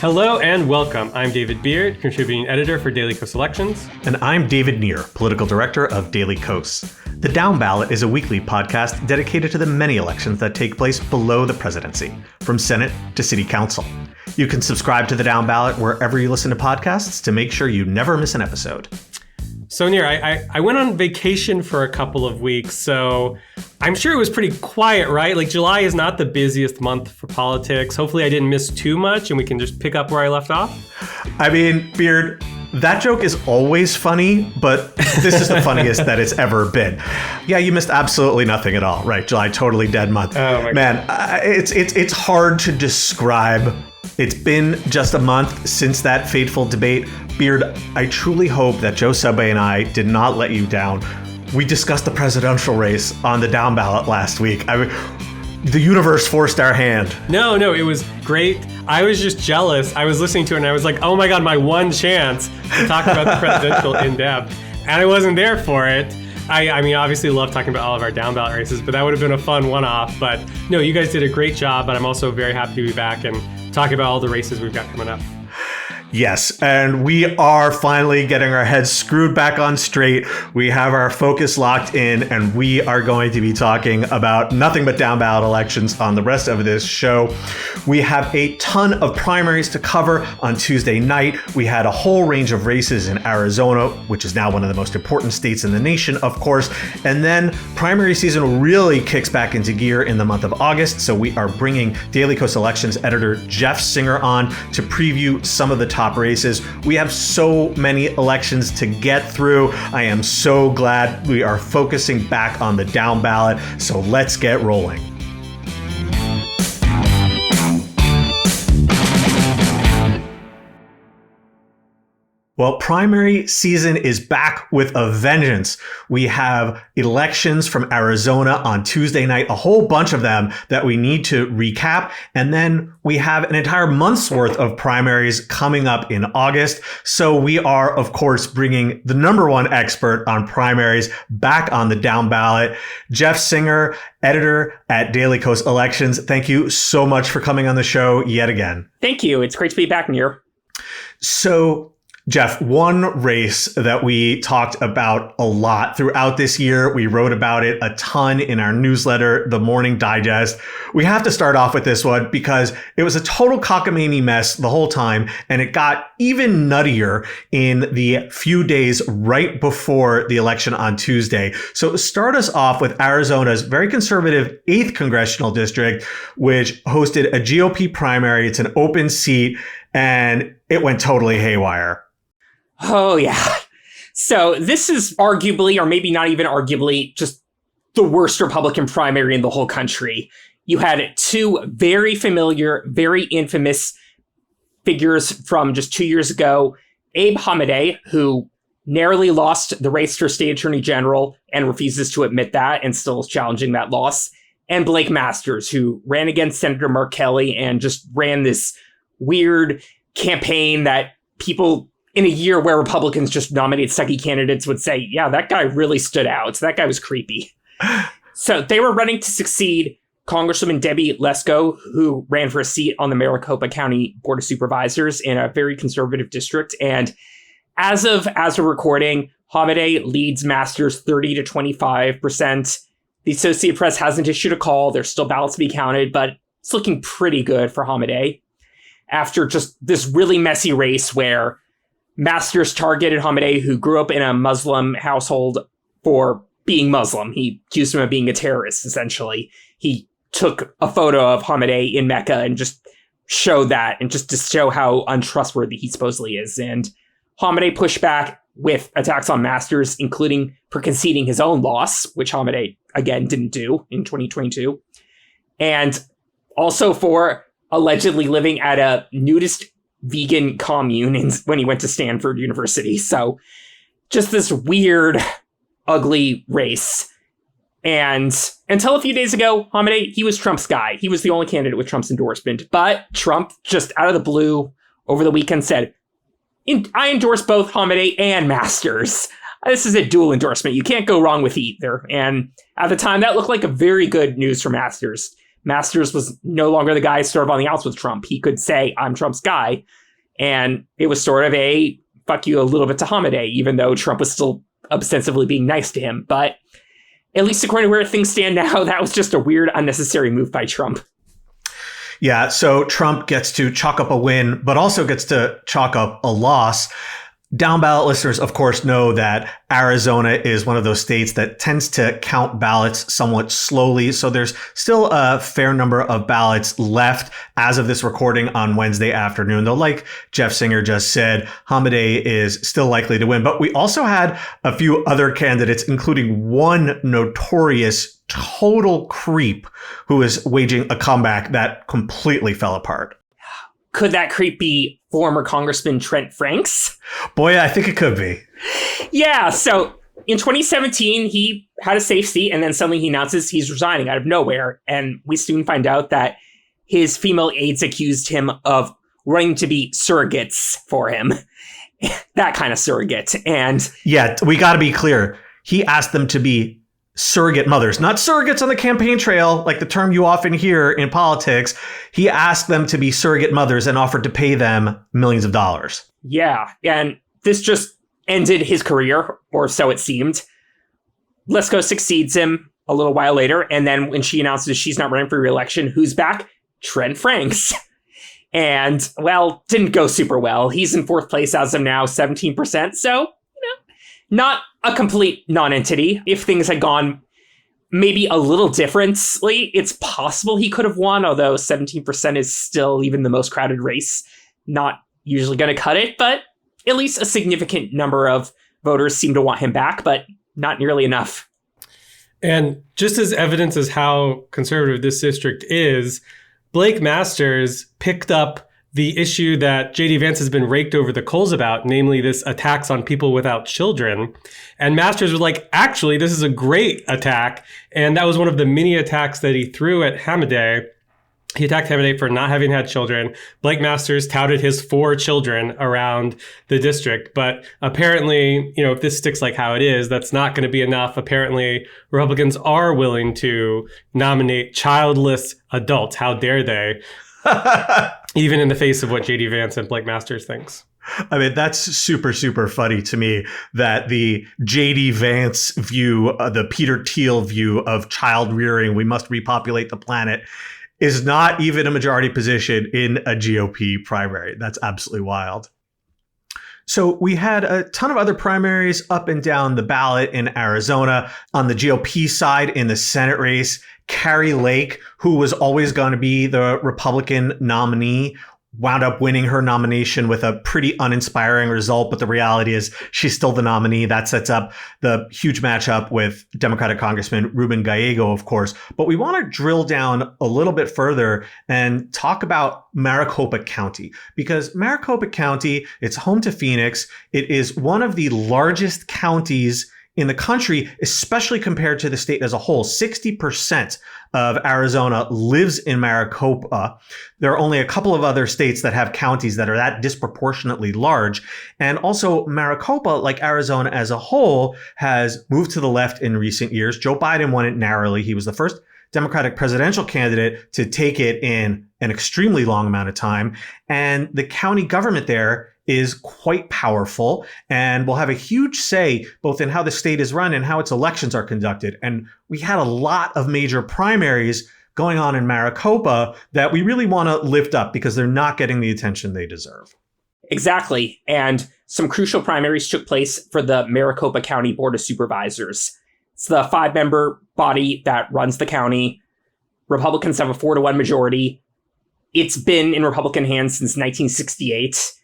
Hello and welcome. I'm David Beard, contributing editor for Daily Kos Elections. And I'm David Neer, political director of Daily Kos. The Downballot is a weekly podcast dedicated to the many elections that take place below the presidency, from Senate to City Council. You can subscribe to the Downballot wherever you listen to podcasts to make sure you never miss an episode. So, Neer, I went on vacation for a couple of weeks, so I'm sure it was pretty quiet, right? Like, July is not the busiest month for politics. Hopefully I didn't miss too much and we can just pick up where I left off. I mean, Beard, that joke is always funny, but this is the funniest that it's ever been. Yeah, you missed absolutely nothing at all, right? July, totally dead month. Oh my Man, it's hard to describe. It's been just a month since that fateful debate. Beard, I truly hope that Joe Subway and I did not let you down. We discussed the presidential race on the Downballot last week. The universe forced our hand. No, it was great. I was just jealous. I was listening to it and I was like, oh my God, my one chance to talk about the presidential in depth. And I wasn't there for it. I mean, obviously love talking about all of our Downballot races, but that would have been a fun one-off. But no, you guys did a great job, but I'm also very happy to be back and talk about all the races we've got coming up. Yes, and we are finally getting our heads screwed back on straight. We have our focus locked in, and we are going to be talking about nothing but down-ballot elections on the rest of this show. We have a ton of primaries to cover on Tuesday night. We had a whole range of races in Arizona, which is now one of the most important states in the nation, of course. And then primary season really kicks back into gear in the month of August, so we are bringing Daily Kos Elections editor Jeff Singer on to preview some of the top races. We have so many elections to get through. I am so glad we are focusing back on the down ballot. So let's get rolling. Well, primary season is back with a vengeance. We have elections from Arizona on Tuesday night, a whole bunch of them that we need to recap. And then we have an entire month's worth of primaries coming up in August. So we are, of course, bringing the number one expert on primaries back on the down ballot, Jeff Singer, editor at Daily Kos Elections. Thank you so much for coming on the show yet again. Thank you. It's great to be back in here. So, Jeff, one race that we talked about a lot throughout this year, we wrote about it a ton in our newsletter, The Morning Digest. We have to start off with this one because it was a total cockamamie mess the whole time, and it got even nuttier in the few days right before the election on Tuesday. So start us off with Arizona's very conservative 8th congressional district, which hosted a GOP primary. It's an open seat, and it went totally haywire. Oh, yeah. So this is arguably, or maybe not even arguably, just the worst Republican primary in the whole country. You had two very familiar, very infamous figures from just 2 years ago. Abe Hamadeh, who narrowly lost the race for state attorney general and refuses to admit that and still is challenging that loss. And Blake Masters, who ran against Senator Mark Kelly and just ran this weird campaign that people in a year where Republicans just nominate sucky candidates would say, yeah, that guy really stood out. So that guy was creepy. So they were running to succeed Congresswoman Debbie Lesko, who ran for a seat on the Maricopa County Board of Supervisors in a very conservative district. And as of recording, Hamadeh leads Masters 30 to 25%. The Associated Press hasn't issued a call. There's still ballots to be counted, but it's looking pretty good for Hamadeh after just this really messy race where Masters targeted Hamadeh, who grew up in a Muslim household, for being Muslim. He accused him of being a terrorist, essentially. He took a photo of Hamadeh in Mecca and just showed that, and just to show how untrustworthy he supposedly is. And Hamadeh pushed back with attacks on Masters, including for conceding his own loss, which Hamadeh, again, didn't do in 2022. And also for allegedly living at a nudist vegan commune when he went to Stanford University. So just this weird, ugly race. And until a few days ago, Hamadeh, he was Trump's guy. He was the only candidate with Trump's endorsement. But Trump, just out of the blue, over the weekend said, I endorse both Hamadeh and Masters. This is a dual endorsement. You can't go wrong with either. And at the time, that looked like a very good news for Masters. Masters was no longer the guy sort of on the outs with Trump. He could say, I'm Trump's guy. And it was sort of a fuck you a little bit to Hamadeh, even though Trump was still ostensibly being nice to him. But at least according to where things stand now, that was just a weird, unnecessary move by Trump. Yeah, so Trump gets to chalk up a win, but also gets to chalk up a loss. Down ballot listeners, of course, know that Arizona is one of those states that tends to count ballots somewhat slowly. So there's still a fair number of ballots left as of this recording on Wednesday afternoon. Though, like Jeff Singer just said, Hamadeh is still likely to win. But we also had a few other candidates, including one notorious total creep who is waging a comeback that completely fell apart. Could that creep be former Congressman Trent Franks? Boy, I think it could be. Yeah, so in 2017, he had a safe seat, and then suddenly he announces he's resigning out of nowhere. And we soon find out that his female aides accused him of running to be surrogates for him. That kind of surrogate. And yeah, we got to be clear. He asked them to be surrogate mothers, not surrogates on the campaign trail, like the term you often hear in politics. He asked them to be surrogate mothers and offered to pay them millions of dollars. Yeah, and this just ended his career, or so it seemed. Lesko succeeds him a little while later, and then when she announces she's not running for re-election, who's back? Trent Franks. And, well, didn't go super well. He's in fourth place as of now, 17%, so, not a complete non-entity. If things had gone maybe a little differently, it's possible he could have won, although 17% is still even the most crowded race. Not usually going to cut it, but at least a significant number of voters seem to want him back, but not nearly enough. And just as evidence as how conservative this district is, Blake Masters picked up the issue that J.D. Vance has been raked over the coals about, namely this attacks on people without children. And Masters was like, actually, this is a great attack. And that was one of the many attacks that he threw at Hamadeh. He attacked Hamadeh for not having had children. Blake Masters touted his 4 children around the district. But apparently, if this sticks like how it is, that's not going to be enough. Apparently, Republicans are willing to nominate childless adults. How dare they? Even in the face of what J.D. Vance and Blake Masters thinks. I mean, that's super, super funny to me that the J.D. Vance view, the Peter Thiel view of child rearing, we must repopulate the planet, is not even a majority position in a GOP primary. That's absolutely wild. So we had a ton of other primaries up and down the ballot in Arizona. On the GOP side, in the Senate race, Carrie Lake, who was always going to be the Republican nominee, wound up winning her nomination with a pretty uninspiring result. But the reality is she's still the nominee. That sets up the huge matchup with Democratic Congressman Ruben Gallego, of course. But we want to drill down a little bit further and talk about Maricopa County, because Maricopa County, it's home to Phoenix. It is one of the largest counties in the country, especially compared to the state as a whole. 60% of Arizona lives in Maricopa. There are only a couple of other states that have counties that are that disproportionately large. And also Maricopa, like Arizona as a whole, has moved to the left in recent years. Joe Biden won it narrowly. He was the first Democratic presidential candidate to take it in an extremely long amount of time. And the county government there is quite powerful and will have a huge say both in how the state is run and how its elections are conducted. And we had a lot of major primaries going on in Maricopa that we really want to lift up because they're not getting the attention they deserve. Exactly. And some crucial primaries took place for the Maricopa County Board of Supervisors. It's the 5-member body that runs the county. Republicans have a 4-1 majority. It's been in Republican hands since 1968.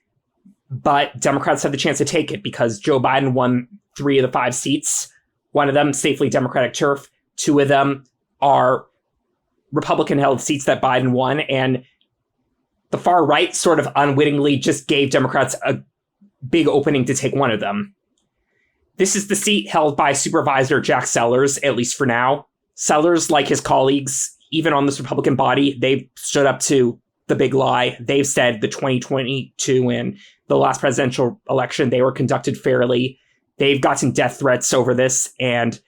But Democrats have the chance to take it because Joe Biden won 3 of the 5 seats. One of them safely Democratic turf. 2 of them are Republican-held seats that Biden won. And the far right sort of unwittingly just gave Democrats a big opening to take one of them. This is the seat held by Supervisor Jack Sellers, at least for now. Sellers, like his colleagues, even on this Republican body, they've stood up to the big lie. They've said the 2022 and the last presidential election, they were conducted fairly. They've gotten death threats over this. And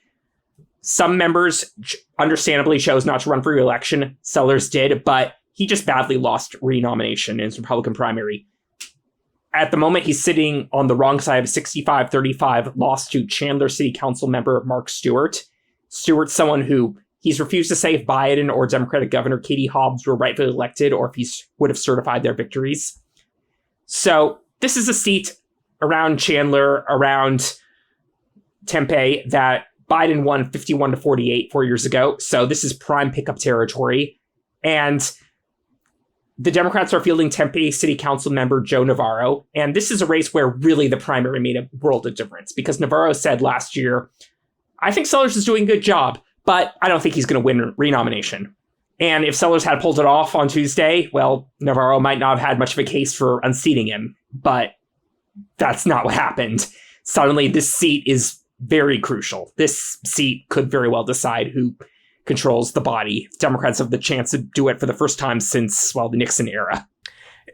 Some members understandably chose not to run for re-election. Sellers did, but he just badly lost renomination in his Republican primary. At the moment, he's sitting on the wrong side of 65-35 loss to Chandler City Council member Mark Stewart. Stewart's someone who he's refused to say if Biden or Democratic Governor Katie Hobbs were rightfully elected or if he would have certified their victories. So this is a seat around Chandler, around Tempe, that Biden won 51-48 4 years ago. So this is prime pickup territory. And the Democrats are fielding Tempe City Council member Joe Navarro. And this is a race where really the primary made a world of difference, because Navarro said last year, I think Sellers is doing a good job, but I don't think he's going to win renomination. And if Sellers had pulled it off on Tuesday, well, Navarro might not have had much of a case for unseating him, but that's not what happened. Suddenly, this seat is very crucial. This seat could very well decide who controls the body. Democrats have the chance to do it for the first time since, well, the Nixon era.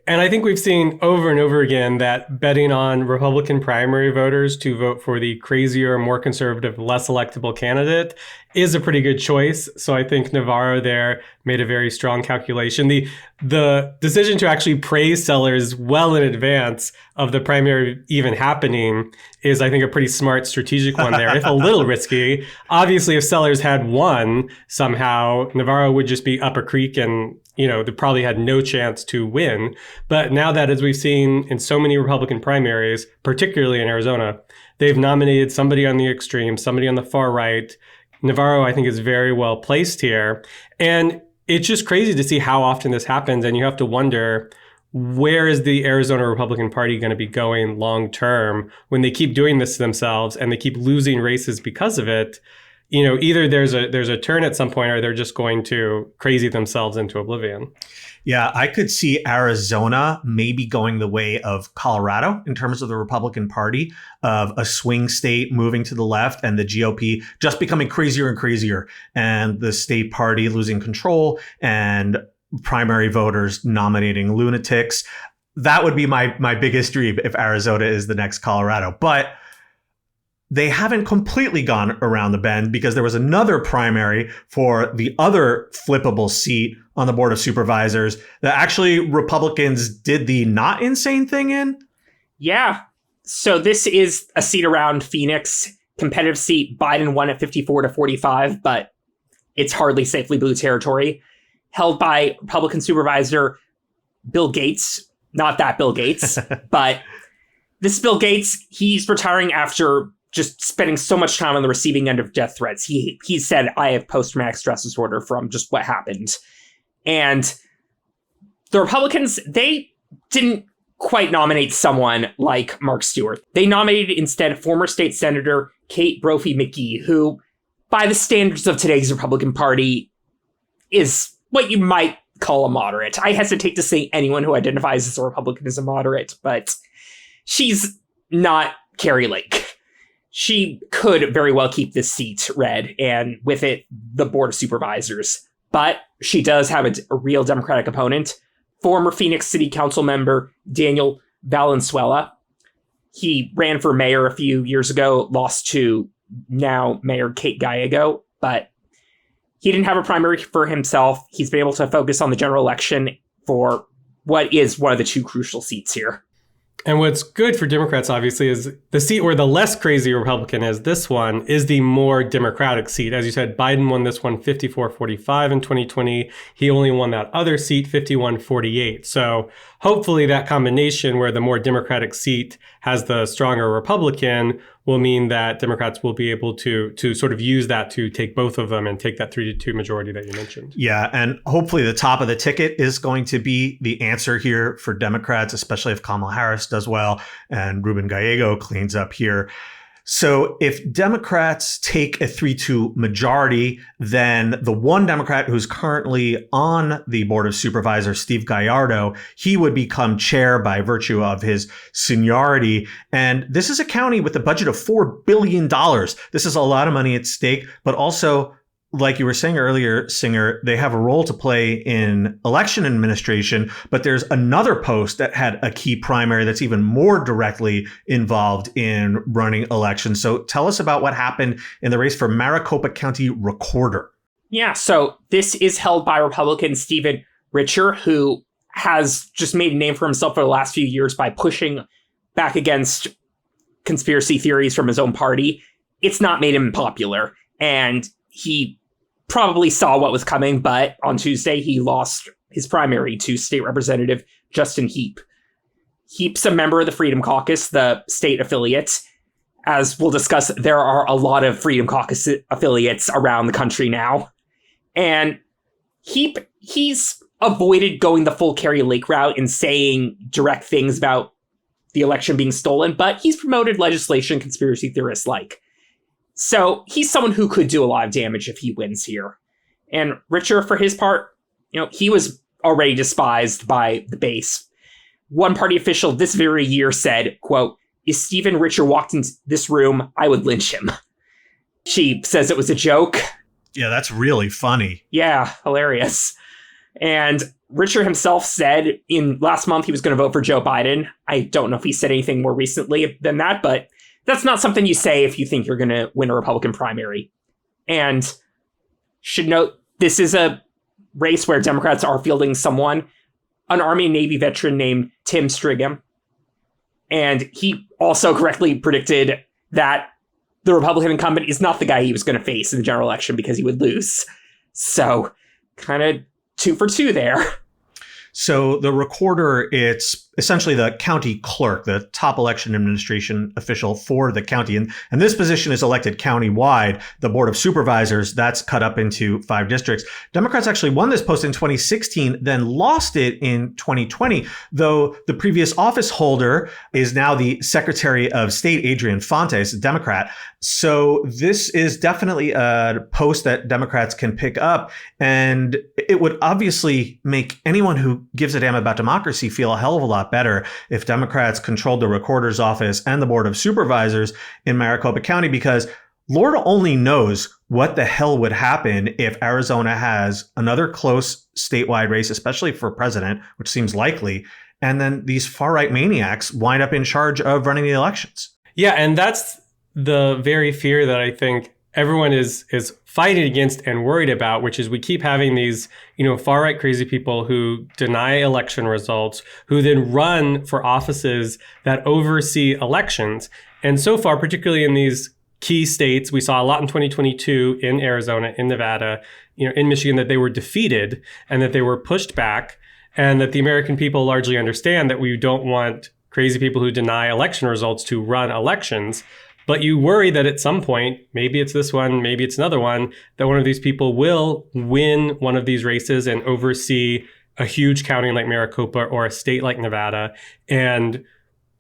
And I think we've seen over and over again that betting on Republican primary voters to vote for the crazier, more conservative, less electable candidate is a pretty good choice. So I think Navarro there made a very strong calculation. The decision to actually praise Sellers well in advance of the primary even happening is, I think, a pretty smart strategic one there, if a little risky. Obviously, if Sellers had won somehow, Navarro would just be up a creek and they probably had no chance to win. But now that, as we've seen in so many Republican primaries, particularly in Arizona, they've nominated somebody on the extreme, somebody on the far right. Navarro, I think, is very well placed here. And it's just crazy to see how often this happens. And you have to wonder, where is the Arizona Republican Party going to be going long term when they keep doing this to themselves and they keep losing races because of it? Either there's a turn at some point, or they're just going to crazy themselves into oblivion. Yeah, I could see Arizona maybe going the way of Colorado in terms of the Republican Party, of a swing state moving to the left and the GOP just becoming crazier and crazier, and the state party losing control and primary voters nominating lunatics. That would be my biggest dream if Arizona is the next Colorado. But they haven't completely gone around the bend, because there was another primary for the other flippable seat on the Board of Supervisors that actually Republicans did the not insane thing in. Yeah. So this is a seat around Phoenix, competitive seat. Biden won at 54-45, but it's hardly safely blue territory. Held by Republican Supervisor Bill Gates. Not that Bill Gates, but this Bill Gates, he's retiring after just spending so much time on the receiving end of death threats. He said, I have post-traumatic stress disorder from just what happened. And the Republicans, they didn't quite nominate someone like Mark Stewart. They nominated instead former state senator Kate Brophy McGee, who, by the standards of today's Republican Party, is what you might call a moderate. I hesitate to say anyone who identifies as a Republican is a moderate, but she's not Carrie Lake. She could very well keep this seat red, and with it, the Board of Supervisors. But she does have a real Democratic opponent, former Phoenix City Council member Daniel Valenzuela. He ran for mayor a few years ago, lost to now Mayor Kate Gallego, but he didn't have a primary for himself. He's been able to focus on the general election for what is one of the two crucial seats here. And what's good for Democrats, obviously, is the seat where the less crazy Republican is, this one, is the more Democratic seat. As you said, Biden won this one 54-45 in 2020. He only won that other seat 51-48. So hopefully that combination where the more Democratic seat has the stronger Republican will mean that Democrats will be able to sort of use that to take both of them and take that 3-2 majority that you mentioned. Yeah, and hopefully the top of the ticket is going to be the answer here for Democrats, especially if Kamala Harris does well and Ruben Gallego cleans up here. So if Democrats take a 3-2 majority, then the one Democrat who's currently on the Board of Supervisors, Steve Gallardo, he would become chair by virtue of his seniority. And this is a county with a budget of $4 billion. This is a lot of money at stake, but also like you were saying earlier, Singer, they have a role to play in election administration, but there's another post that had a key primary that's even more directly involved in running elections. So tell us about what happened in the race for Maricopa County Recorder. Yeah, so this is held by Republican Stephen Richer, who has just made a name for himself for the last few years by pushing back against conspiracy theories from his own party. It's not made him popular, and he probably saw what was coming, but on Tuesday, he lost his primary to State Representative Justin Heap. Heap's a member of the Freedom Caucus, the state affiliate. As we'll discuss, there are a lot of Freedom Caucus affiliates around the country now. And he's avoided going the full Carrie Lake route and saying direct things about the election being stolen, but he's promoted legislation conspiracy theorists like. So he's someone who could do a lot of damage if he wins here. And Richer, for his part, he was already despised by the base. One party official this very year said, quote, "If Stephen Richer walked into this room, I would lynch him." She says it was a joke. Yeah, that's really funny. Yeah, hilarious. And Richer himself said last month he was going to vote for Joe Biden. I don't know if he said anything more recently than that, but that's not something you say if you think you're going to win a Republican primary. And should note, this is a race where Democrats are fielding someone, an Army and Navy veteran named Tim Strigham. And he also correctly predicted that the Republican incumbent is not the guy he was going to face in the general election because he would lose. So kind of 2 for 2 there. So the recorder, it's essentially the county clerk, the top election administration official for the county. And this position is elected county-wide. The Board of Supervisors, that's cut up into 5 districts. Democrats actually won this post in 2016, then lost it in 2020, though the previous office holder is now the Secretary of State, Adrian Fontes, a Democrat. So this is definitely a post that Democrats can pick up. And it would obviously make anyone who gives a damn about democracy feel a hell of a lot better if Democrats controlled the recorder's office and the Board of Supervisors in Maricopa County, because Lord only knows what the hell would happen if Arizona has another close statewide race, especially for president, which seems likely, and then these far-right maniacs wind up in charge of running the elections. Yeah, and that's the very fear that I think everyone is fighting against and worried about, which is we keep having these, far-right crazy people who deny election results, who then run for offices that oversee elections. And so far, particularly in these key states, we saw a lot in 2022 in Arizona, in Nevada, in Michigan, that they were defeated and that they were pushed back, and that the American people largely understand that we don't want crazy people who deny election results to run elections. But you worry that at some point, maybe it's this one, maybe it's another one, that one of these people will win one of these races and oversee a huge county like Maricopa or a state like Nevada and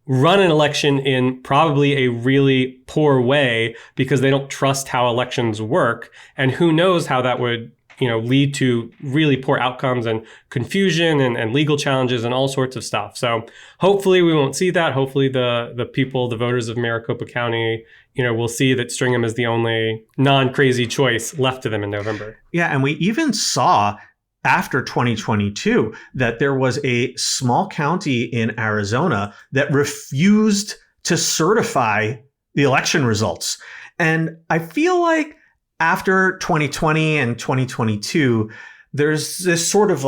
run an election in probably a really poor way because they don't trust how elections work. And who knows how that would lead to really poor outcomes and confusion and legal challenges and all sorts of stuff. So hopefully we won't see that. Hopefully the people, the voters of Maricopa County, will see that Strigham is the only non-crazy choice left to them in November. Yeah, and we even saw after 2022 that there was a small county in Arizona that refused to certify the election results. And I feel like after 2020 and 2022, there's this sort of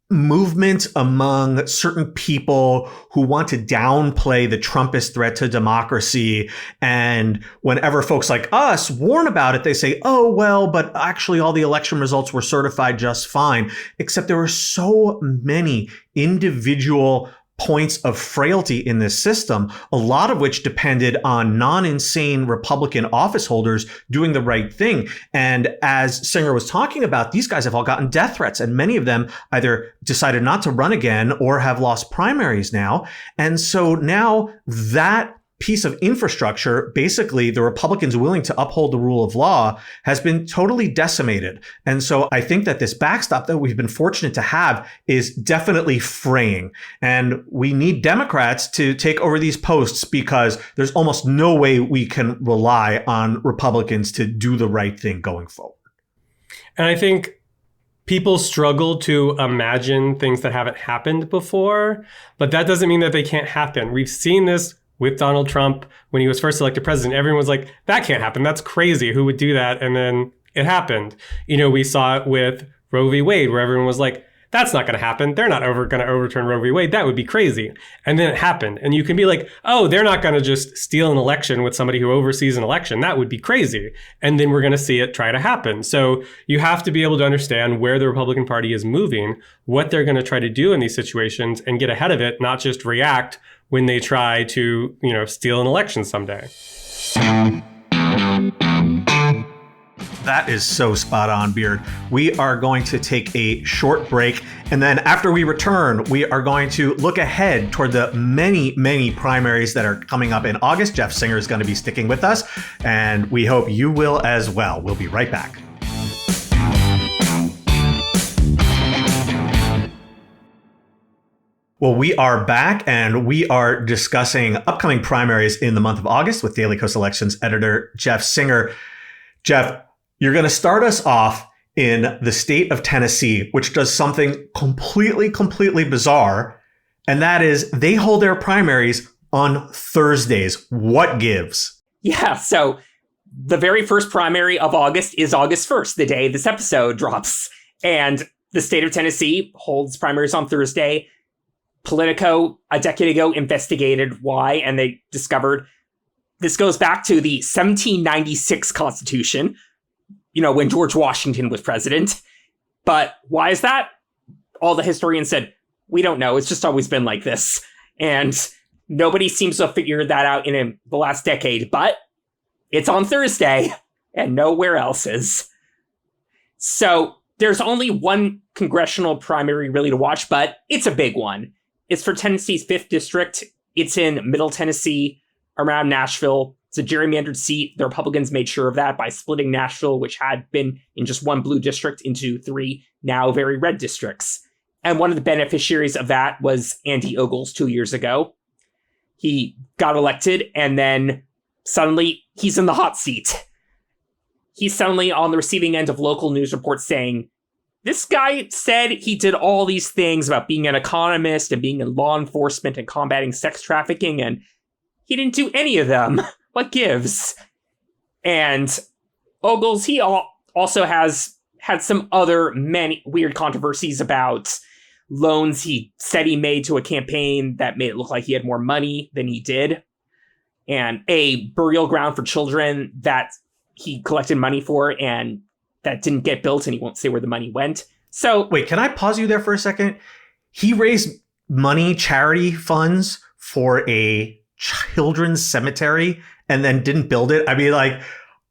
movement among certain people who want to downplay the Trumpist threat to democracy. And whenever folks like us warn about it, they say, oh, well, but actually all the election results were certified just fine. Except there were so many individual points of frailty in this system, a lot of which depended on non-insane Republican office holders doing the right thing. And as Singer was talking about, these guys have all gotten death threats, and many of them either decided not to run again or have lost primaries now. And so now that piece of infrastructure, basically the Republicans willing to uphold the rule of law, has been totally decimated. And so I think that this backstop that we've been fortunate to have is definitely fraying. And we need Democrats to take over these posts because there's almost no way we can rely on Republicans to do the right thing going forward. And I think people struggle to imagine things that haven't happened before, but that doesn't mean that they can't happen. We've seen this with Donald Trump when he was first elected president. Everyone was like, that can't happen. That's crazy. Who would do that? And then it happened. You know, we saw it with Roe v. Wade, where everyone was like, that's not going to happen. They're not going to overturn Roe v. Wade. That would be crazy. And then it happened. And you can be like, oh, they're not going to just steal an election with somebody who oversees an election. That would be crazy. And then we're going to see it try to happen. So you have to be able to understand where the Republican Party is moving, what they're going to try to do in these situations, and get ahead of it, not just react when they try to, you know, steal an election someday. That is so spot on, Beard. We are going to take a short break. And then after we return, we are going to look ahead toward the many, many primaries that are coming up in August. Jeff Singer is going to be sticking with us, and we hope you will as well. We'll be right back. Well, we are back, and we are discussing upcoming primaries in the month of August with Daily Kos Elections editor Jeff Singer. Jeff, you're going to start us off in the state of Tennessee, which does something completely bizarre, and that is they hold their primaries on Thursdays. What gives? Yeah, so the very first primary of August is August 1st, the day this episode drops. And the state of Tennessee holds primaries on Thursday. Politico, a decade ago, investigated why, and they discovered this goes back to the 1796 Constitution, you know, when George Washington was president. But why is that? All the historians said, we don't know. It's just always been like this. And nobody seems to have figured that out in the last decade. But it's on Thursday, and nowhere else is. So there's only one congressional primary really to watch, but it's a big one. It's for Tennessee's 5th district. It's in Middle Tennessee, around Nashville. It's a gerrymandered seat. The Republicans made sure of that by splitting Nashville, which had been in just one blue district, into 3 now very red districts. And one of the beneficiaries of that was Andy Ogles 2 years ago. He got elected, and then suddenly he's in the hot seat. He's suddenly on the receiving end of local news reports saying, this guy said he did all these things about being an economist and being in law enforcement and combating sex trafficking, and he didn't do any of them. What gives? And Ogles, he also has had some other many weird controversies about loans he said he made to a campaign that made it look like he had more money than he did, and a burial ground for children that he collected money for and that didn't get built, and he won't say where the money went. So wait, can I pause you there for a second? He raised money, charity funds for a children's cemetery and then didn't build it. I mean, like,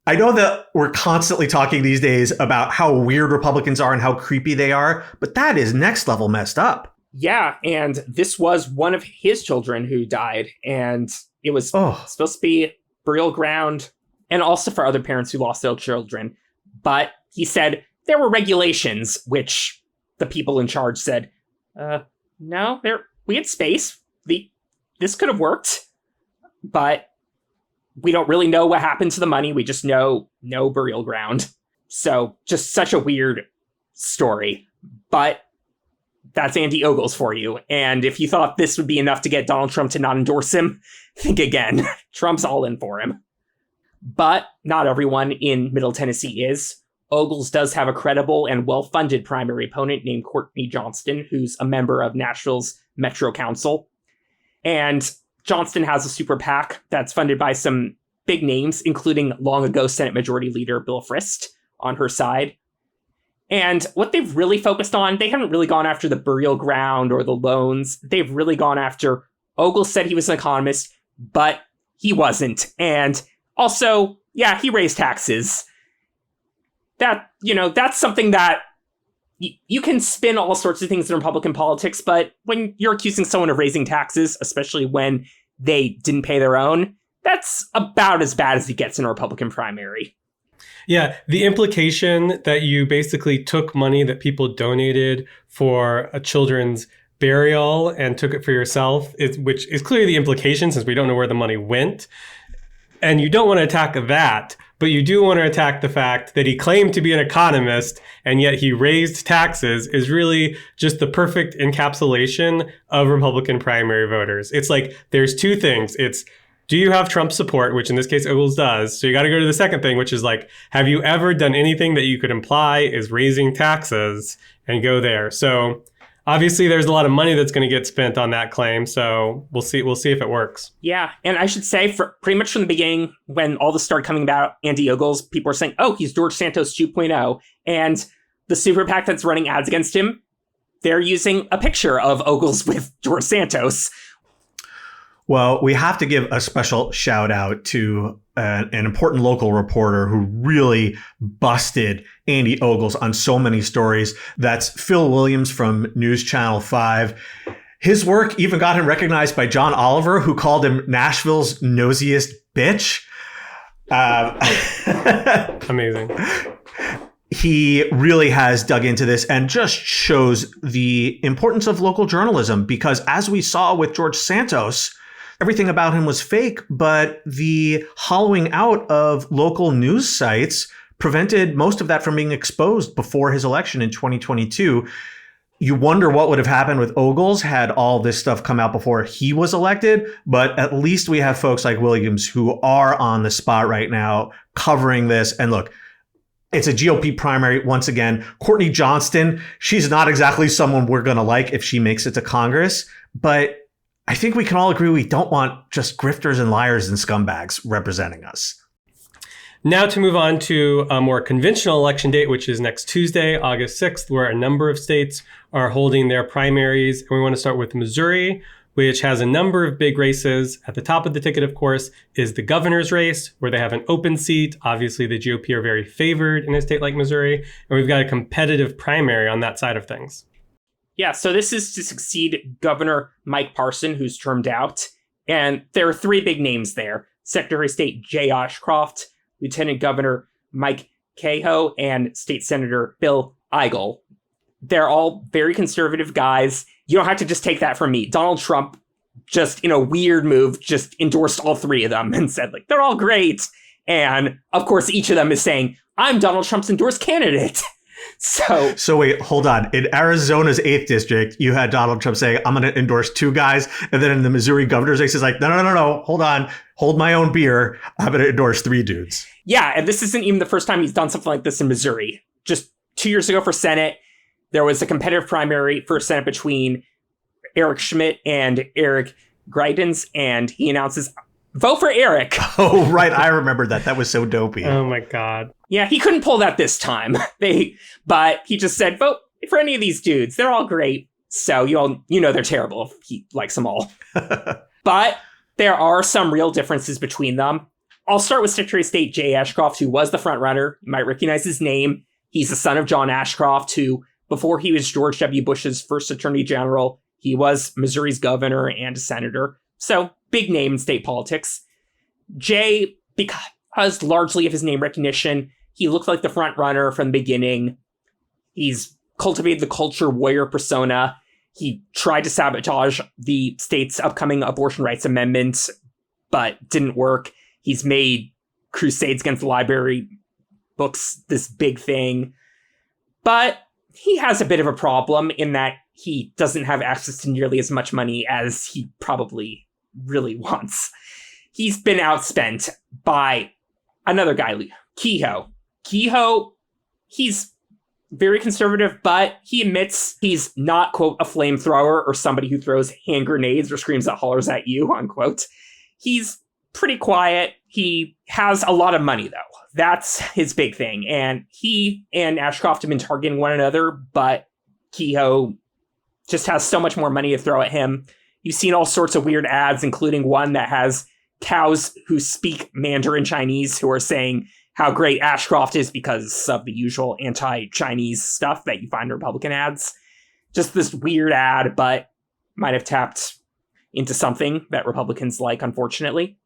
I know that we're constantly talking these days about how weird Republicans are and how creepy they are, but that is next level messed up. Yeah, and this was one of his children who died, and it was supposed to be burial ground, and also for other parents who lost their children. But he said there were regulations, which the people in charge said, no, we had space. This could have worked, but we don't really know what happened to the money. We just know no burial ground. So just such a weird story. But that's Andy Ogles for you. And if you thought this would be enough to get Donald Trump to not endorse him, think again. Trump's all in for him. But not everyone in Middle Tennessee is. Ogles does have a credible and well-funded primary opponent named Courtney Johnston, who's a member of Nashville's Metro Council. And Johnston has a super PAC that's funded by some big names, including long ago Senate Majority Leader Bill Frist on her side. And what they've really focused on, they haven't really gone after the burial ground or the loans. They've really gone after, Ogles said he was an economist, but he wasn't. And also, yeah, he raised taxes. That's something that you can spin all sorts of things in Republican politics, but when you're accusing someone of raising taxes, especially when they didn't pay their own. That's about as bad as it gets in a Republican primary. Yeah, the implication that you basically took money that people donated for a children's burial and took it for yourself, which is clearly the implication since we don't know where the money went. And you don't want to attack that, but you do want to attack the fact that he claimed to be an economist and yet he raised taxes is really just the perfect encapsulation of Republican primary voters. It's like there's two things. It's, do you have Trump support, which in this case Ogles does? So you got to go to the second thing, which is like, have you ever done anything that you could imply is raising taxes, and go there. So obviously there's a lot of money that's going to get spent on that claim. So we'll see if it works. Yeah. And I should say, for pretty much from the beginning, when all this started coming about Andy Ogles, people were saying, oh, he's George Santos 2.0. And the super PAC that's running ads against him, they're using a picture of Ogles with George Santos. Well, we have to give a special shout out to an important local reporter who really busted Andy Ogles on so many stories. That's Phil Williams from News Channel 5. His work even got him recognized by John Oliver, who called him Nashville's nosiest bitch. Amazing. He really has dug into this and just shows the importance of local journalism, because as we saw with George Santos, everything about him was fake, but the hollowing out of local news sites prevented most of that from being exposed before his election in 2022. You wonder what would have happened with Ogles had all this stuff come out before he was elected, but at least we have folks like Williams who are on the spot right now covering this. And look, it's a GOP primary once again. Courtney Johnston, she's not exactly someone we're going to like if she makes it to Congress, but I think we can all agree we don't want just grifters and liars and scumbags representing us. Now to move on to a more conventional election date, which is next Tuesday, August 6th, where a number of states are holding their primaries. And we want to start with Missouri, which has a number of big races. At the top of the ticket, of course, is the governor's race, where they have an open seat. Obviously, the GOP are very favored in a state like Missouri. And we've got a competitive primary on that side of things. Yeah, so this is to succeed Governor Mike Parson, who's termed out. And there are three big names there: Secretary of State Jay Ashcroft, Lieutenant Governor Mike Kehoe, and State Senator Bill Eigel. They're all very conservative guys. You don't have to just take that from me. Donald Trump, just in a weird move, just endorsed all three of them and said, like, they're all great. And of course, each of them is saying, I'm Donald Trump's endorsed candidate. So wait, hold on. In Arizona's 8th district, you had Donald Trump saying, I'm going to endorse two guys. And then in the Missouri governor's race, he's like, no, hold on. Hold my own beer. I'm going to endorse three dudes. Yeah, and this isn't even the first time he's done something like this in Missouri. Just 2 years ago for Senate, there was a competitive primary for Senate between Eric Schmidt and Eric Greitens, and he announces, vote for Eric. Oh, right. I remember that. That was so dopey. Oh, my God. Yeah, he couldn't pull that this time. But he just said, vote for any of these dudes. They're all great. So you know they're terrible if he likes them all. But there are some real differences between them. I'll start with Secretary of State Jay Ashcroft, who was the front runner. You might recognize his name. He's the son of John Ashcroft, who, before he was George W. Bush's first attorney general, he was Missouri's governor and a senator. So big name in state politics. Jay, because largely of his name recognition, he looked like the front runner from the beginning. He's cultivated the culture warrior persona. He tried to sabotage the state's upcoming abortion rights amendment, but didn't work. He's made crusades against the library books this big thing. But he has a bit of a problem in that he doesn't have access to nearly as much money as he probably really wants. He's been outspent by another guy, Kehoe. Kehoe, he's very conservative, but he admits he's not, quote, a flamethrower or somebody who throws hand grenades or screams that hollers at you, unquote. He's pretty quiet. He has a lot of money, though. That's his big thing. And he and Ashcroft have been targeting one another, but Kehoe just has so much more money to throw at him. You've seen all sorts of weird ads, including one that has cows who speak Mandarin Chinese who are saying how great Ashcroft is because of the usual anti-Chinese stuff that you find in Republican ads. Just this weird ad, but might have tapped into something that Republicans like, unfortunately.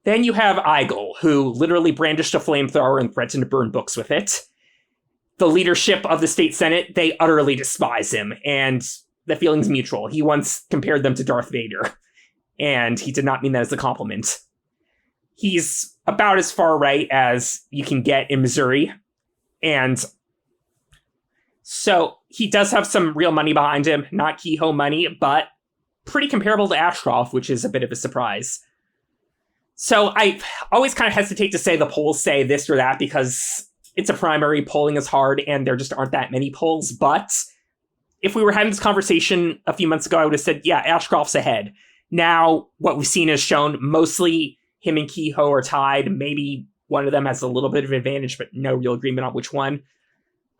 Then you have Eigel, who literally brandished a flamethrower and threatened to burn books with it. The leadership of the state Senate, they utterly despise him, and the feeling's mutual. He once compared them to Darth Vader, and he did not mean that as a compliment. He's about as far right as you can get in Missouri, and so he does have some real money behind him, not Kehoe money, but pretty comparable to Ashcroft, which is a bit of a surprise. So I always kind of hesitate to say the polls say this or that because it's a primary, polling is hard, and there just aren't that many polls. But if we were having this conversation a few months ago, I would have said, yeah, Ashcroft's ahead. Now, what we've seen has shown mostly him and Kehoe are tied. Maybe one of them has a little bit of an advantage, but no real agreement on which one.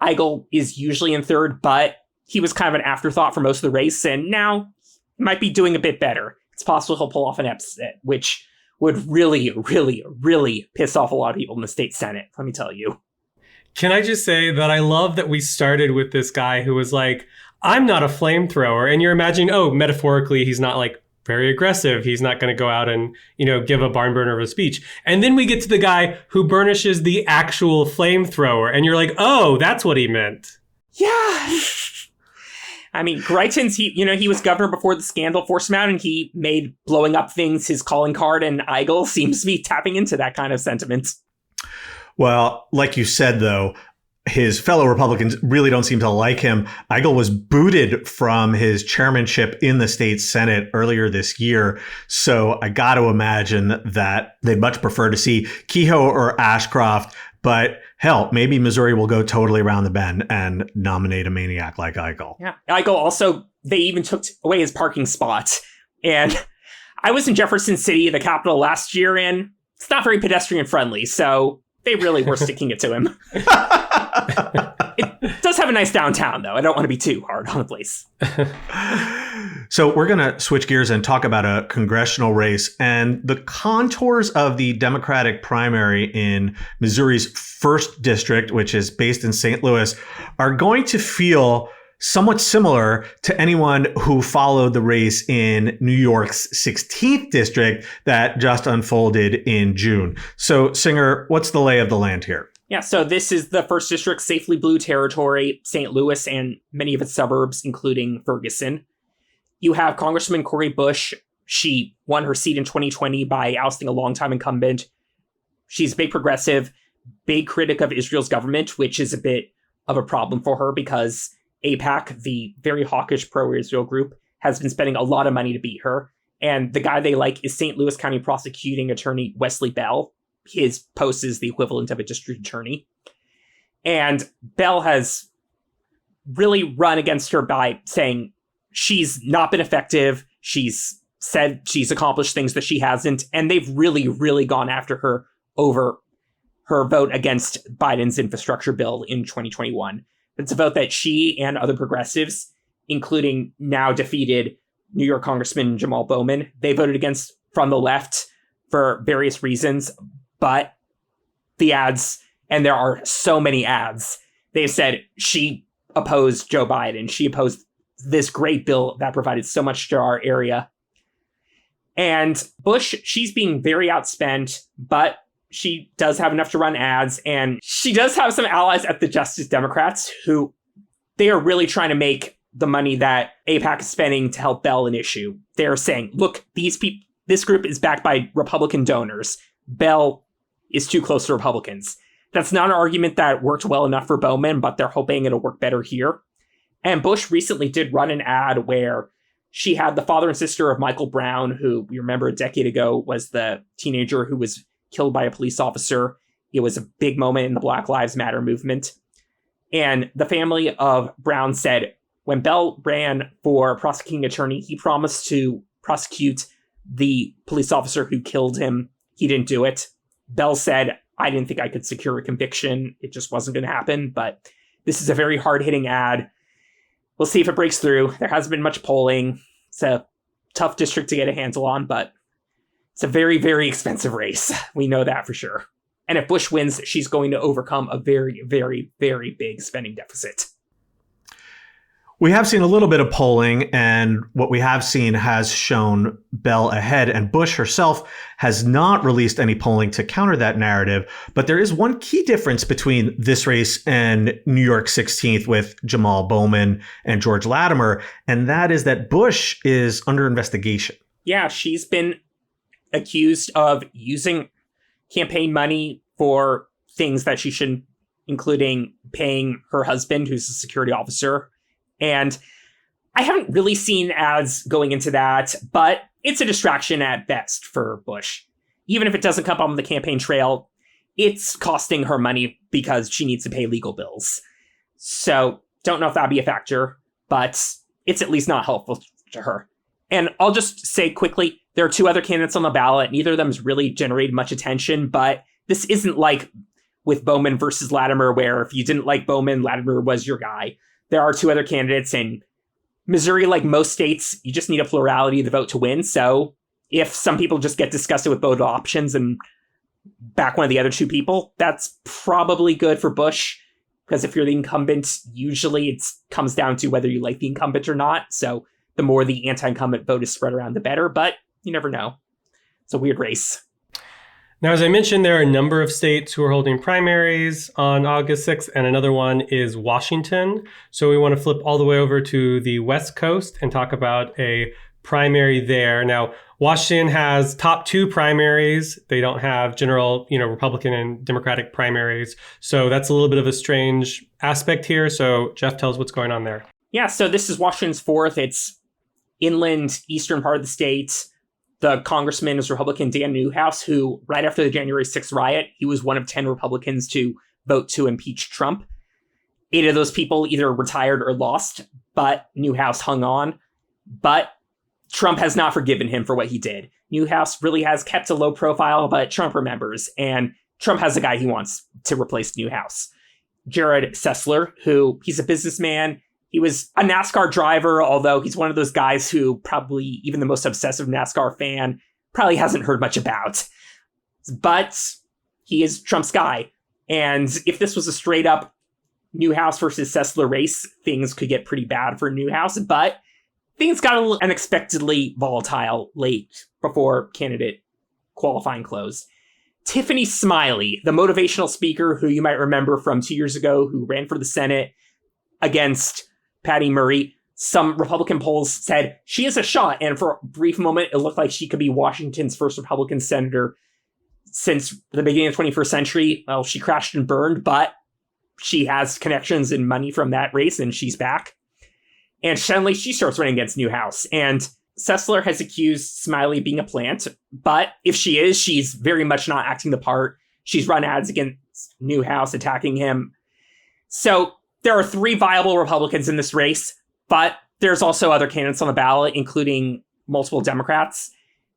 Eigel is usually in third, but he was kind of an afterthought for most of the race, and now he might be doing a bit better. It's possible he'll pull off an upset, which would really, really, really piss off a lot of people in the state Senate, let me tell you. Can I just say that I love that we started with this guy who was like, I'm not a flamethrower. And you're imagining, oh, metaphorically, he's not like very aggressive. He's not going to go out and, give a barn burner of a speech. And then we get to the guy who burnishes the actual flamethrower. And you're like, oh, that's what he meant. Yeah. I mean, Greitens, he was governor before the scandal forced him out, and he made blowing up things his calling card, and Eigel seems to be tapping into that kind of sentiment. Well, like you said, though, his fellow Republicans really don't seem to like him. Eigel was booted from his chairmanship in the state Senate earlier this year. So I got to imagine that they'd much prefer to see Kehoe or Ashcroft. But hell, maybe Missouri will go totally around the bend and nominate a maniac like Eigel. Yeah. Eigel also, they even took away his parking spot. And I was in Jefferson City, the capital, last year, and it's not very pedestrian friendly. So they really were sticking it to him. It does have a nice downtown, though. I don't want to be too hard on the place. So we're going to switch gears and talk about a congressional race, and the contours of the Democratic primary in Missouri's 1st district, which is based in St. Louis, are going to feel somewhat similar to anyone who followed the race in New York's 16th district that just unfolded in June. So, Singer, what's the lay of the land here? Yeah, so this is the 1st district, safely blue territory, St. Louis and many of its suburbs, including Ferguson. You have Congresswoman Cori Bush. She won her seat in 2020 by ousting a longtime incumbent. She's a big progressive, big critic of Israel's government, which is a bit of a problem for her because AIPAC, the very hawkish pro-Israel group, has been spending a lot of money to beat her. And the guy they like is St. Louis County Prosecuting Attorney Wesley Bell. His post is the equivalent of a district attorney. And Bell has really run against her by saying she's not been effective. She's said she's accomplished things that she hasn't. And they've really, really gone after her over her vote against Biden's infrastructure bill in 2021. It's a vote that she and other progressives, including now defeated New York Congressman Jamal Bowman, they voted against from the left for various reasons. But the ads, and there are so many ads, they've said she opposed Joe Biden. She opposed this great bill that provided so much to our area. And Bush, she's being very outspent, but she does have enough to run ads. And she does have some allies at the Justice Democrats who they are really trying to make the money that AIPAC is spending to help Bell an issue. They're saying, look, this group is backed by Republican donors. Bell is too close to Republicans. That's not an argument that worked well enough for Bowman, but they're hoping it'll work better here. And Bush recently did run an ad where she had the father and sister of Michael Brown, who we remember a decade ago was the teenager who was killed by a police officer. It was a big moment in the Black Lives Matter movement. And the family of Brown said, when Bell ran for prosecuting attorney, he promised to prosecute the police officer who killed him. He didn't do it. Bell said, I didn't think I could secure a conviction. It just wasn't going to happen. But this is a very hard-hitting ad. We'll see if it breaks through. There hasn't been much polling. It's a tough district to get a handle on, but it's a very, very expensive race. We know that for sure. And if Bush wins, she's going to overcome a very, very, very big spending deficit. We have seen a little bit of polling, and what we have seen has shown Bell ahead, and Bush herself has not released any polling to counter that narrative. But there is one key difference between this race and New York 16th with Jamal Bowman and George Latimer, and that is that Bush is under investigation. Yeah, she's been accused of using campaign money for things that she shouldn't, including paying her husband, who's a security officer. And I haven't really seen ads going into that, but it's a distraction at best for Bush. Even if it doesn't come up on the campaign trail, it's costing her money because she needs to pay legal bills. So don't know if that'd be a factor, but it's at least not helpful to her. And I'll just say quickly, there are two other candidates on the ballot. Neither of them has really generated much attention, but this isn't like with Bowman versus Latimer, where if you didn't like Bowman, Latimer was your guy. There are two other candidates in Missouri. Like most states, you just need a plurality of the vote to win. So if some people just get disgusted with both options and back one of the other two people, that's probably good for Bush. Because if you're the incumbent, usually it comes down to whether you like the incumbent or not. So the more the anti-incumbent vote is spread around, the better. But you never know. It's a weird race. Now, as I mentioned, there are a number of states who are holding primaries on August 6th, and another one is Washington. So we want to flip all the way over to the West Coast and talk about a primary there. Now, Washington has top two primaries. They don't have general, Republican and Democratic primaries. So that's a little bit of a strange aspect here. So Jeff, tell us what's going on there. Yeah, so this is Washington's fourth. It's inland, eastern part of the state. The congressman is Republican Dan Newhouse, who right after the January 6th riot, he was one of 10 Republicans to vote to impeach Trump. 8 of those people either retired or lost, but Newhouse hung on. But Trump has not forgiven him for what he did. Newhouse really has kept a low profile, but Trump remembers, and Trump has a guy he wants to replace Newhouse. Jared Sessler, who he's a businessman. He was a NASCAR driver, although he's one of those guys who probably even the most obsessive NASCAR fan probably hasn't heard much about. But he is Trump's guy. And if this was a straight up Newhouse versus Sessler race, things could get pretty bad for Newhouse. But things got a little unexpectedly volatile late before candidate qualifying closed. Tiffany Smiley, the motivational speaker who you might remember from 2 years ago, who ran for the Senate against Patty Murray, some Republican polls said she has a shot. And for a brief moment, it looked like she could be Washington's first Republican senator since the beginning of the 21st century. Well, she crashed and burned, but she has connections and money from that race, and she's back. And suddenly she starts running against Newhouse. And Sessler has accused Smiley of being a plant. But if she is, she's very much not acting the part. She's run ads against Newhouse, attacking him. So there are 3 viable Republicans in this race, but there's also other candidates on the ballot, including multiple Democrats.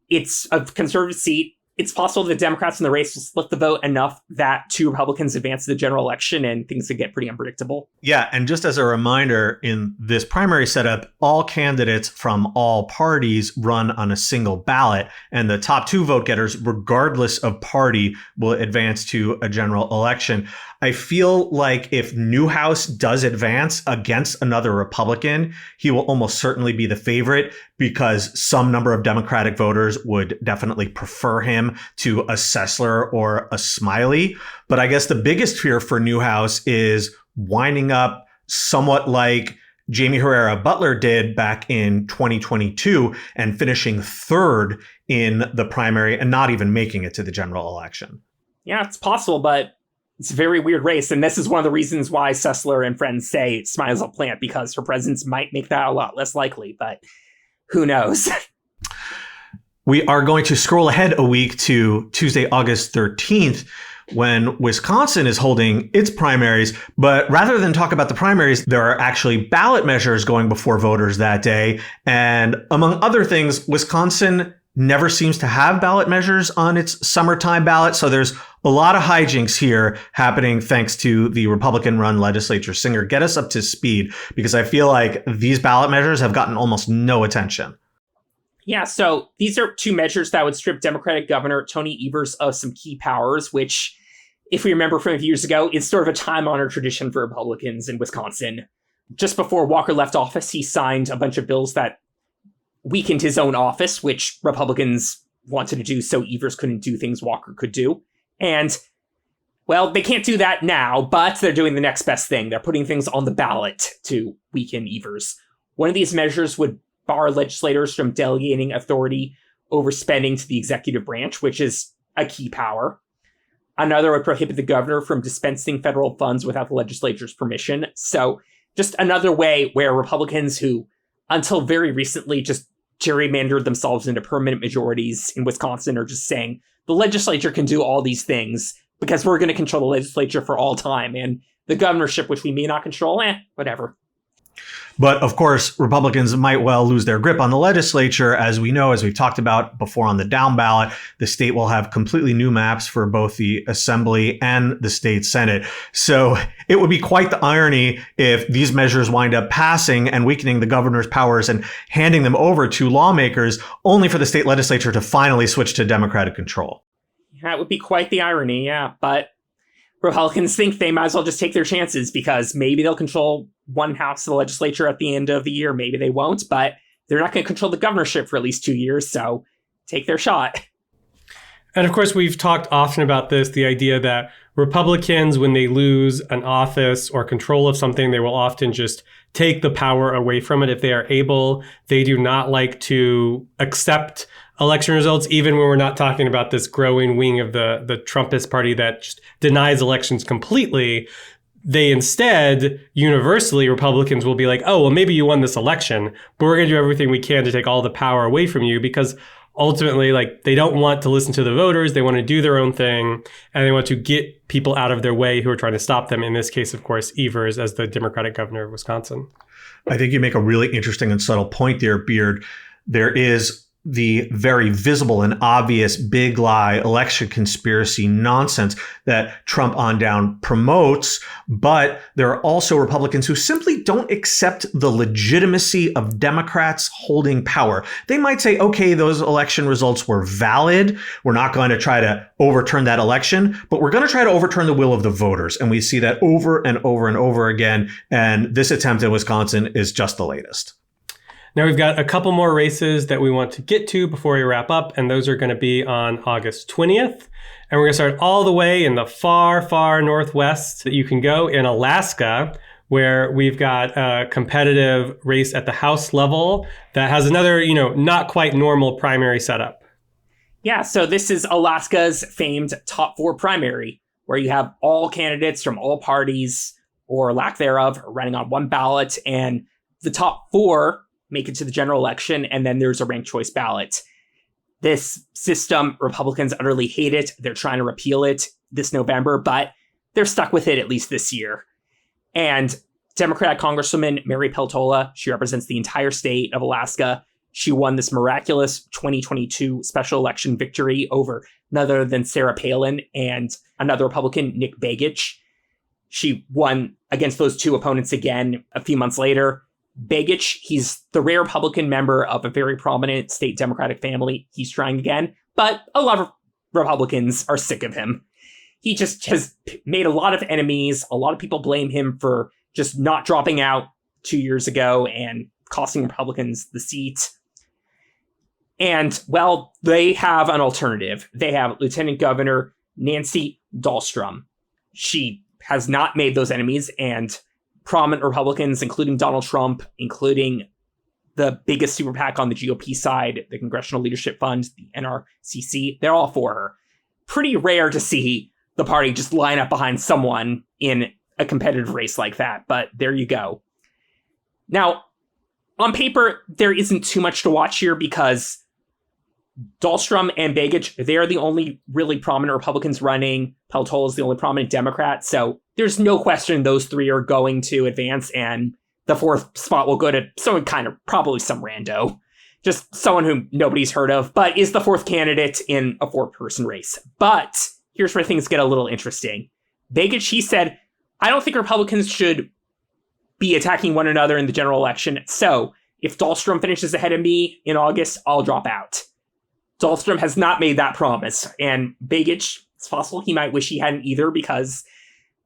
It's a conservative seat. It's possible the Democrats in the race will split the vote enough that 2 Republicans advance to the general election and things could get pretty unpredictable. Yeah, and just as a reminder, in this primary setup, all candidates from all parties run on a single ballot, and the top 2 vote getters, regardless of party, will advance to a general election. I feel like if Newhouse does advance against another Republican, he will almost certainly be the favorite because some number of Democratic voters would definitely prefer him to a Sessler or a Smiley. But I guess the biggest fear for Newhouse is winding up somewhat like Jamie Herrera Butler did back in 2022 and finishing 3rd in the primary and not even making it to the general election. Yeah, it's possible, but it's a very weird race. And this is one of the reasons why Sessler and friends say Smiley's a plant, because her presence might make that a lot less likely, but who knows? We are going to scroll ahead a week to Tuesday, August 13th, when Wisconsin is holding its primaries. But rather than talk about the primaries, there are actually ballot measures going before voters that day. And among other things, Wisconsin never seems to have ballot measures on its summertime ballot. So there's a lot of hijinks here happening thanks to the Republican-run legislature. Singer, get us up to speed, because I feel like these ballot measures have gotten almost no attention. Yeah, so these are 2 measures that would strip Democratic Governor Tony Evers of some key powers, which, if we remember from a few years ago, is sort of a time-honored tradition for Republicans in Wisconsin. just before Walker left office, he signed a bunch of bills that weakened his own office, which Republicans wanted to do so Evers couldn't do things Walker could do. And, well, they can't do that now, but they're doing the next best thing. They're putting things on the ballot to weaken Evers. One of these measures would bar legislators from delegating authority over spending to the executive branch, which is a key power. Another would prohibit the governor from dispensing federal funds without the legislature's permission. So just another way where Republicans who, until very recently, just gerrymandered themselves into permanent majorities in Wisconsin are just saying the legislature can do all these things because we're going to control the legislature for all time. And the governorship, which we may not control, whatever. But of course, Republicans might well lose their grip on the legislature. As we know, as we've talked about before on the down ballot, the state will have completely new maps for both the assembly and the state senate. So it would be quite the irony if these measures wind up passing and weakening the governor's powers and handing them over to lawmakers, only for the state legislature to finally switch to Democratic control. That would be quite the irony, yeah. But Republicans think they might as well just take their chances because maybe they'll control one house of the legislature at the end of the year. Maybe they won't, but they're not going to control the governorship for at least 2 years. So take their shot. And of course, we've talked often about this, the idea that Republicans, when they lose an office or control of something, they will often just take the power away from it if they are able. They do not like to accept election results, even when we're not talking about this growing wing of the Trumpist party that just denies elections completely. They instead, universally, Republicans will be like, oh, well, maybe you won this election, but we're going to do everything we can to take all the power away from you, because ultimately, like, they don't want to listen to the voters. They want to do their own thing, and they want to get people out of their way who are trying to stop them. In this case, of course, Evers as the Democratic governor of Wisconsin. I think you make a really interesting and subtle point there, Beard. There is the very visible and obvious big lie election conspiracy nonsense that Trump on down promotes. But there are also Republicans who simply don't accept the legitimacy of Democrats holding power. They might say, okay, those election results were valid. We're not going to try to overturn that election, but we're going to try to overturn the will of the voters. And we see that over and over and over again. And this attempt in Wisconsin is just the latest. Now we've got a couple more races that we want to get to before we wrap up, and those are going to be on August 20th. And we're going to start all the way in the far, far northwest that you can go in Alaska, where we've got a competitive race at the House level that has another, not quite normal primary setup. Yeah, so this is Alaska's famed top four primary, where you have all candidates from all parties, or lack thereof, running on one ballot, and the top four make it to the general election, and then there's a ranked choice ballot. This system, Republicans utterly hate it. They're trying to repeal it this November, but they're stuck with it at least this year. And Democratic Congresswoman Mary Peltola, she represents the entire state of Alaska. She won this miraculous 2022 special election victory over none other than Sarah Palin and another Republican, Nick Begich. She won against those two opponents again a few months later. Begich, he's the rare Republican member of a very prominent state Democratic family. He's trying again, but a lot of Republicans are sick of him. He just has made a lot of enemies. A lot of people blame him for just not dropping out 2 years ago and costing Republicans the seat. And, well, they have an alternative. They have Lieutenant Governor Nancy Dahlstrom. She has not made those enemies, and prominent Republicans, including Donald Trump, including the biggest super PAC on the GOP side, the Congressional Leadership Fund, the NRCC, they're all for her. Pretty rare to see the party just line up behind someone in a competitive race like that, but there you go. Now, on paper, there isn't too much to watch here because Dahlstrom and Begich, they're the only really prominent Republicans running. Peltola is the only prominent Democrat. So there's no question those three are going to advance. And the fourth spot will go to someone probably some rando. Just someone who nobody's heard of, but is the fourth candidate in a four-person race. But here's where things get a little interesting. Begich, he said, I don't think Republicans should be attacking one another in the general election. So if Dahlstrom finishes ahead of me in August, I'll drop out. Dahlstrom has not made that promise, and Begich, it's possible he might wish he hadn't either because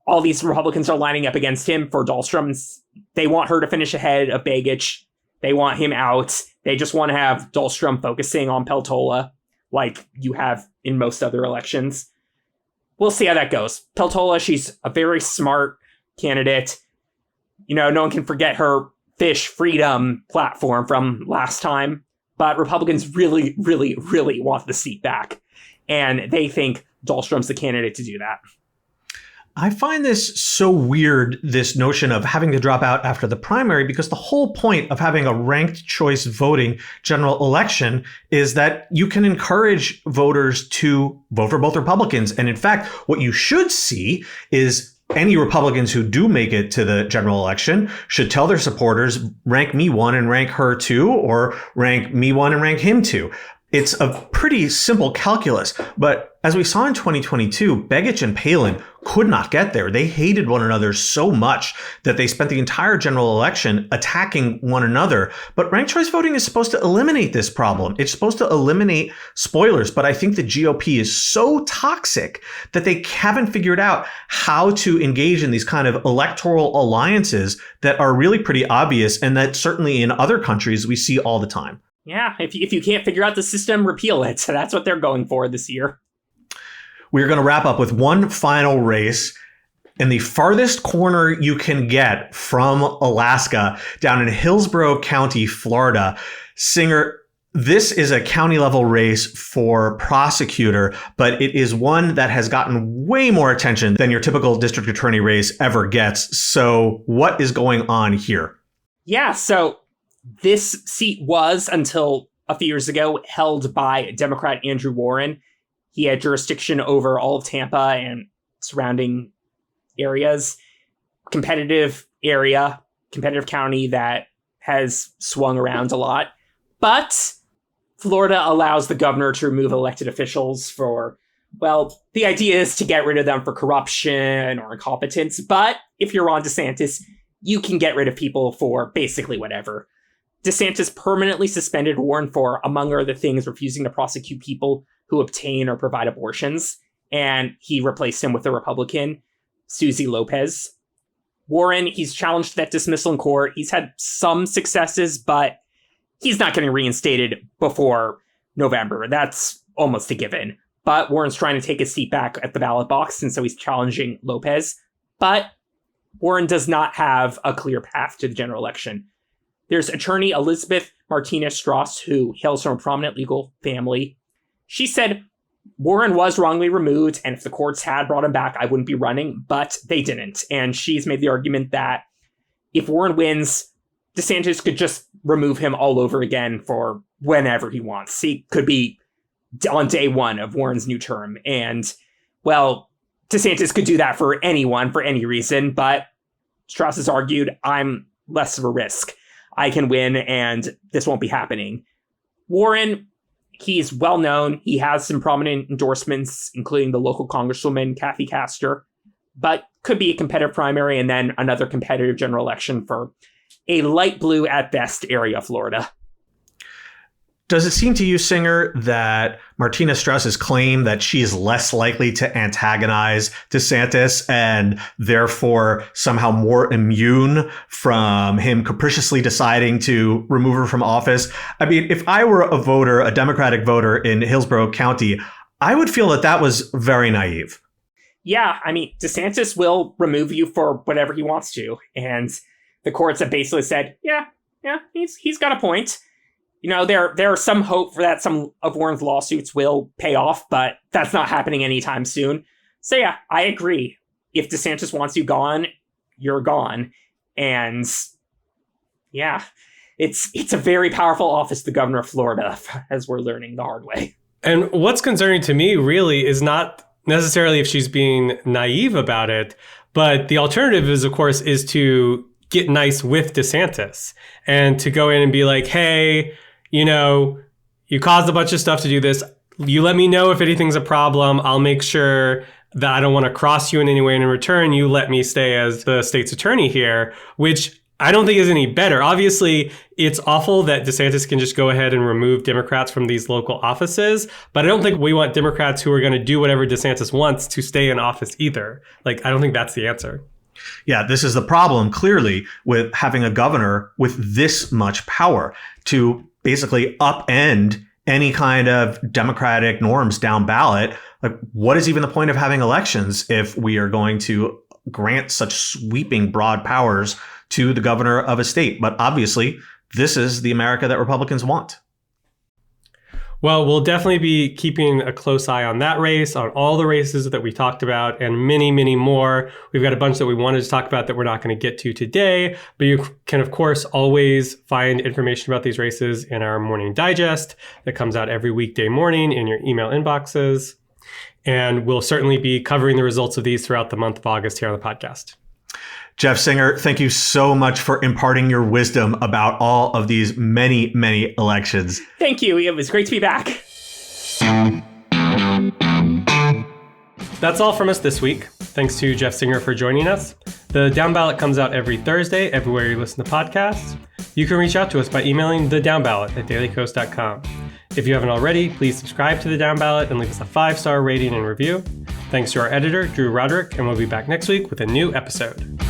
all these Republicans are lining up against him for Dahlstrom's They want her to finish ahead of Begich. They want him out. They just want to have Dahlstrom focusing on Peltola, like you have in most other elections. We'll see how that goes. Peltola, she's a very smart candidate. No one can forget her fish freedom platform from last time. But Republicans really, really, really want the seat back. And they think Dahlstrom's the candidate to do that. I find this so weird, this notion of having to drop out after the primary, because the whole point of having a ranked choice voting general election is that you can encourage voters to vote for both Republicans. And in fact, what you should see is any Republicans who do make it to the general election should tell their supporters, rank me 1 and rank her 2, or rank me 1 and rank him 2. It's a pretty simple calculus, but as we saw in 2022, Begich and Palin could not get there. They hated one another so much that they spent the entire general election attacking one another. But ranked choice voting is supposed to eliminate this problem. It's supposed to eliminate spoilers, but I think the GOP is so toxic that they haven't figured out how to engage in these kind of electoral alliances that are really pretty obvious, and that certainly in other countries we see all the time. Yeah, if you can't figure out the system, repeal it. So that's what they're going for this year. We're going to wrap up with one final race in the farthest corner you can get from Alaska, down in Hillsborough County, Florida. Singer, this is a county level race for prosecutor, but it is one that has gotten way more attention than your typical district attorney race ever gets. So what is going on here? Yeah, so this seat was, until a few years ago, held by Democrat Andrew Warren. He had jurisdiction over all of Tampa and surrounding areas. Competitive area, competitive county that has swung around a lot. But Florida allows the governor to remove elected officials for, well, the idea is to get rid of them for corruption or incompetence. But if you're Ron DeSantis, you can get rid of people for basically whatever. DeSantis permanently suspended Warren for, among other things, refusing to prosecute people who obtain or provide abortions. And he replaced him with a Republican, Susie Lopez. Warren, he's challenged that dismissal in court. He's had some successes, but he's not getting reinstated before November. That's almost a given. But Warren's trying to take his seat back at the ballot box, and so he's challenging Lopez. But Warren does not have a clear path to the general election. There's attorney Elizabeth Martinez-Strauss, who hails from a prominent legal family. She said Warren was wrongly removed, and if the courts had brought him back, I wouldn't be running, but they didn't. And she's made the argument that if Warren wins, DeSantis could just remove him all over again for whenever he wants. He could be on day one of Warren's new term. And, well, DeSantis could do that for anyone, for any reason, but Strauss has argued, I'm less of a risk. I can win, and this won't be happening. Warren, he's well known. He has some prominent endorsements, including the local congresswoman, Kathy Castor, but could be a competitive primary and then another competitive general election for a light blue at best area of Florida. Does it seem to you, Singer, that Martina Strauss's claim that she is less likely to antagonize DeSantis and therefore somehow more immune from him capriciously deciding to remove her from office? I mean, if I were a voter, a Democratic voter in Hillsborough County, I would feel that that was very naive. Yeah, I mean, DeSantis will remove you for whatever he wants to. And the courts have basically said, yeah, he's got a point. There are some hope for that some of Warren's lawsuits will pay off, but that's not happening anytime soon. So yeah, I agree. If DeSantis wants you gone, you're gone. And yeah, it's a very powerful office, the governor of Florida, as we're learning the hard way. And what's concerning to me really is not necessarily if she's being naive about it, but the alternative is, of course, is to get nice with DeSantis and to go in and be like, hey, you caused a bunch of stuff to do this. You let me know if anything's a problem. I'll make sure that I don't want to cross you in any way. And in return, you let me stay as the state's attorney here, which I don't think is any better. Obviously, it's awful that DeSantis can just go ahead and remove Democrats from these local offices. But I don't think we want Democrats who are going to do whatever DeSantis wants to stay in office either. I don't think that's the answer. Yeah, this is the problem, clearly, with having a governor with this much power to basically upend any kind of democratic norms down ballot. Like, what is even the point of having elections if we are going to grant such sweeping broad powers to the governor of a state? But obviously, this is the America that Republicans want. Well, we'll definitely be keeping a close eye on that race, on all the races that we talked about, and many, many more. We've got a bunch that we wanted to talk about that we're not going to get to today, but you can, of course, always find information about these races in our morning digest that comes out every weekday morning in your email inboxes. And we'll certainly be covering the results of these throughout the month of August here on the podcast. Jeff Singer, thank you so much for imparting your wisdom about all of these many, many elections. Thank you. It was great to be back. That's all from us this week. Thanks to Jeff Singer for joining us. The Down Ballot comes out every Thursday, everywhere you listen to podcasts. You can reach out to us by emailing thedownballot@dailykos.com. If you haven't already, please subscribe to the Down Ballot and leave us a 5-star rating and review. Thanks to our editor, Drew Roderick, and we'll be back next week with a new episode.